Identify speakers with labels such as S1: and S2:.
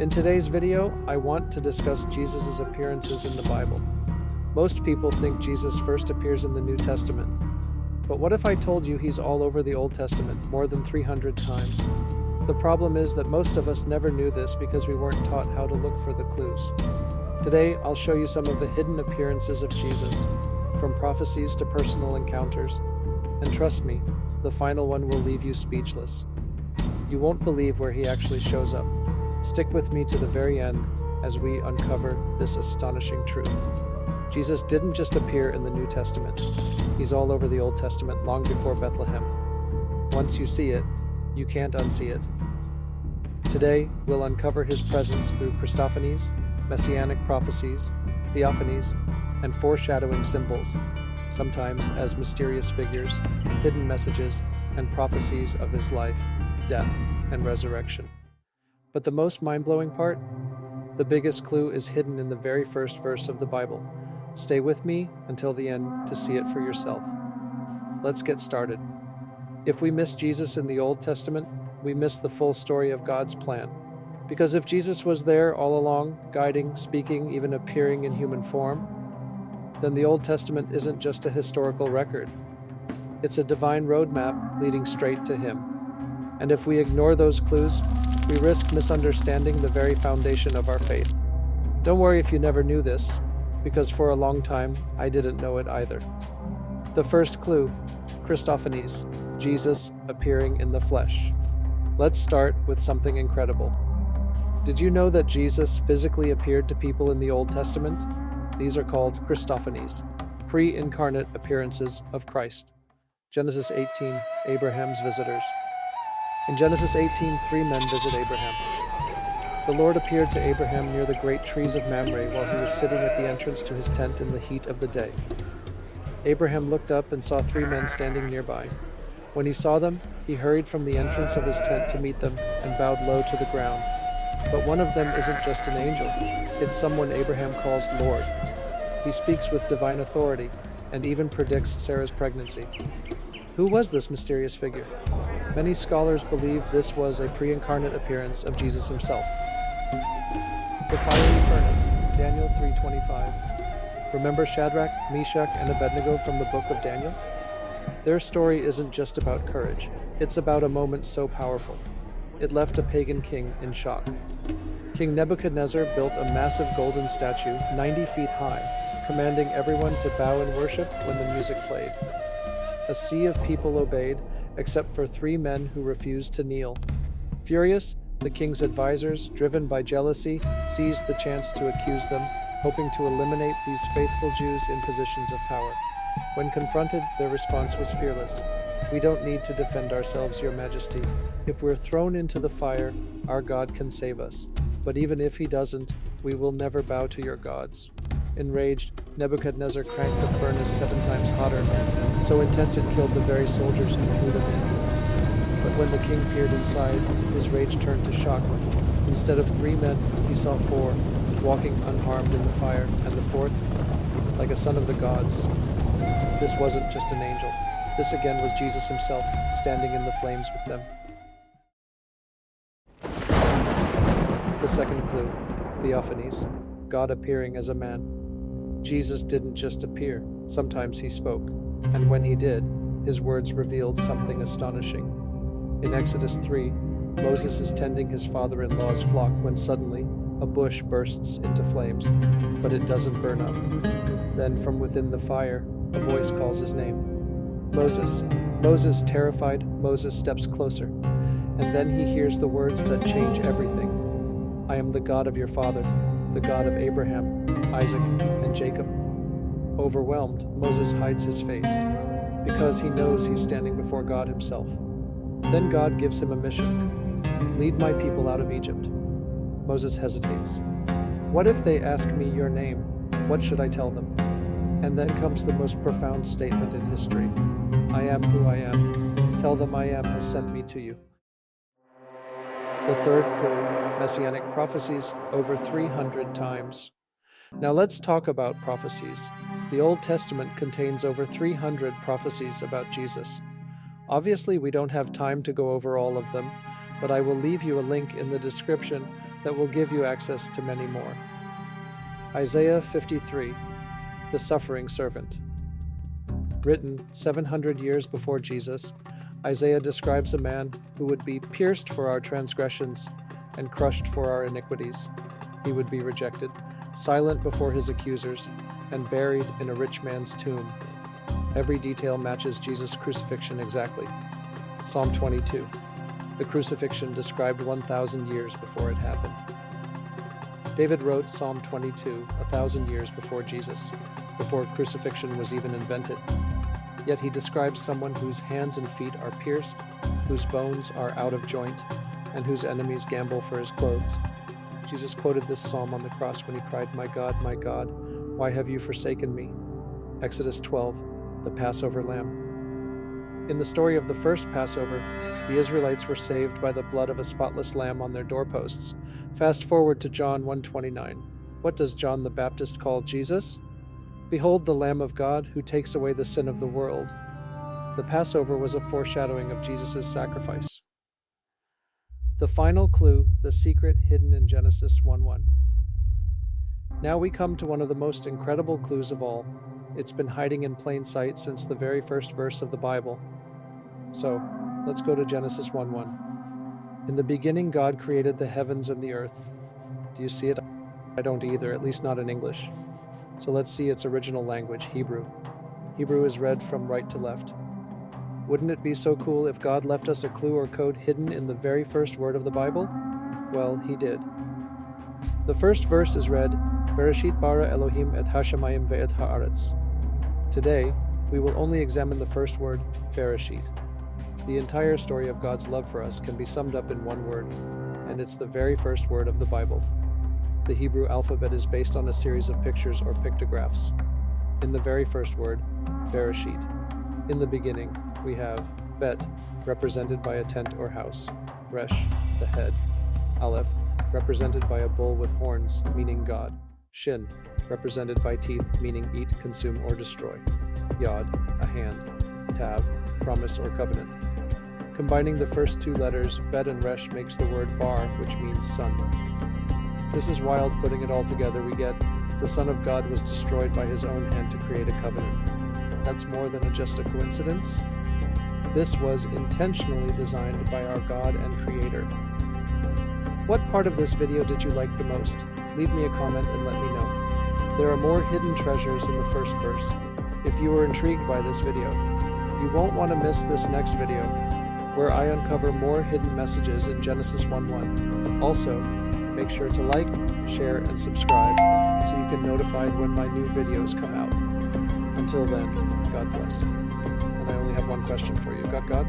S1: In today's video, I want to discuss Jesus' appearances in the Bible. Most people think Jesus first appears in the New Testament. But what if I told you he's all over the Old Testament, more than 300 times? The problem is that most of us never knew this because we weren't taught how to look for the clues. Today, I'll show you some of the hidden appearances of Jesus, from prophecies to personal encounters. And trust me, the final one will leave you speechless. You won't believe where he actually shows up. Stick with me to the very end as we uncover this astonishing truth. Jesus didn't just appear in the New Testament. He's all over the Old Testament long before Bethlehem. Once you see it, you can't unsee it. Today, we'll uncover his presence through Christophanies, Messianic prophecies, Theophanies, and foreshadowing symbols, sometimes as mysterious figures, hidden messages, and prophecies of his life, death, and resurrection. But the most mind-blowing part? The biggest clue is hidden in the very first verse of the Bible. Stay with me until the end to see it for yourself. Let's get started. If we miss Jesus in the Old Testament, we miss the full story of God's plan. Because if Jesus was there all along, guiding, speaking, even appearing in human form, then the Old Testament isn't just a historical record. It's a divine roadmap leading straight to him. And if we ignore those clues, we risk misunderstanding the very foundation of our faith. Don't worry if you never knew this, because for a long time, I didn't know it either. The first clue, Christophanies, Jesus appearing in the flesh. Let's start with something incredible. Did you know that Jesus physically appeared to people in the Old Testament? These are called Christophanies, pre-incarnate appearances of Christ. Genesis 18, Abraham's visitors. In Genesis 18, 3 men visit Abraham. The Lord appeared to Abraham near the great trees of Mamre while he was sitting at the entrance to his tent in the heat of the day. Abraham looked up and saw 3 men standing nearby. When he saw them, he hurried from the entrance of his tent to meet them and bowed low to the ground. But one of them isn't just an angel, it's someone Abraham calls Lord. He speaks with divine authority and even predicts Sarah's pregnancy. Who was this mysterious figure? Many scholars believe this was a pre-incarnate appearance of Jesus himself. The fiery furnace, Daniel 3:25. Remember Shadrach, Meshach, and Abednego from the book of Daniel? Their story isn't just about courage. It's about a moment so powerful. It left a pagan king in shock. King Nebuchadnezzar built a massive golden statue 90 feet high, commanding everyone to bow and worship when the music played. A sea of people obeyed, except for 3 men who refused to kneel. Furious, the king's advisors, driven by jealousy, seized the chance to accuse them, hoping to eliminate these faithful Jews in positions of power. When confronted, their response was fearless. "We don't need to defend ourselves, Your Majesty. If we're thrown into the fire, our God can save us. But even if he doesn't, we will never bow to your gods." Enraged, Nebuchadnezzar cranked the furnace 7 times hotter, so intense it killed the very soldiers who threw them in. But when the king peered inside, his rage turned to shock. Instead of 3 men, he saw 4, walking unharmed in the fire, and the 4th, like a son of the gods. This wasn't just an angel. This again was Jesus himself, standing in the flames with them. The second clue, Theophanies, God appearing as a man. Jesus didn't just appear, sometimes he spoke, and when he did, his words revealed something astonishing. In Exodus 3, Moses is tending his father-in-law's flock when suddenly a bush bursts into flames, but it doesn't burn up. Then from within the fire, a voice calls his name. "Moses." Moses, terrified, Moses steps closer, and then he hears the words that change everything. "I am the God of your father, the God of Abraham, Isaac, and Jacob." Overwhelmed, Moses hides his face, because he knows he's standing before God himself. Then God gives him a mission. "Lead my people out of Egypt." Moses hesitates. "What if they ask me your name? What should I tell them?" And then comes the most profound statement in history. "I am who I am. Tell them I am has sent me to you." The third clue, Messianic prophecies, over 300 times. Now let's talk about prophecies. The Old Testament contains over 300 prophecies about Jesus. Obviously, we don't have time to go over all of them, but I will leave you a link in the description that will give you access to many more. Isaiah 53, The Suffering Servant. Written 700 years before Jesus, Isaiah describes a man who would be pierced for our transgressions and crushed for our iniquities. He would be rejected, silent before his accusers, and buried in a rich man's tomb. Every detail matches Jesus' crucifixion exactly. Psalm 22. The crucifixion described 1,000 years before it happened. David wrote Psalm 22 1,000 years before Jesus, before crucifixion was even invented. Yet he describes someone whose hands and feet are pierced, whose bones are out of joint, and whose enemies gamble for his clothes. Jesus quoted this psalm on the cross when he cried, my God, why have you forsaken me?" Exodus 12, the Passover lamb. In the story of the first Passover, the Israelites were saved by the blood of a spotless lamb on their doorposts. Fast forward to John 1:29. What does John the Baptist call Jesus? "Behold the Lamb of God who takes away the sin of the world." The Passover was a foreshadowing of Jesus' sacrifice. The final clue, the secret hidden in Genesis 1:1. Now we come to one of the most incredible clues of all. It's been hiding in plain sight since the very first verse of the Bible. So, let's go to Genesis 1:1. In the beginning God created the heavens and the earth. Do you see it? I don't either, at least not in English. So let's see its original language, Hebrew. Hebrew is read from right to left. Wouldn't it be so cool if God left us a clue or code hidden in the very first word of the Bible? Well, he did. The first verse is read, Bereshit bara Elohim et hashamayim ve'et haaretz. Today, we will only examine the first word, Bereshit. The entire story of God's love for us can be summed up in one word, and it's the very first word of the Bible. The Hebrew alphabet is based on a series of pictures or pictographs. In the very first word, Bereshit, in the beginning, we have Bet, represented by a tent or house, Resh, the head, Aleph, represented by a bull with horns, meaning God, Shin, represented by teeth, meaning eat, consume, or destroy, Yod, a hand, Tav, promise or covenant. Combining the first two letters, Bet and Resh, makes the word Bar, which means son. This is wild. Putting it all together, we get the Son of God was destroyed by his own hand to create a covenant. That's more than just a coincidence. This was intentionally designed by our God and Creator. What part of this video did you like the most? Leave me a comment and let me know. There are more hidden treasures in the first verse. If you were intrigued by this video, you won't want to miss this next video, where I uncover more hidden messages in Genesis 1:1. Also, make sure to like, share, and subscribe so you can be notified when my new videos come out. Until then, God bless. And I only have one question for you. Got God?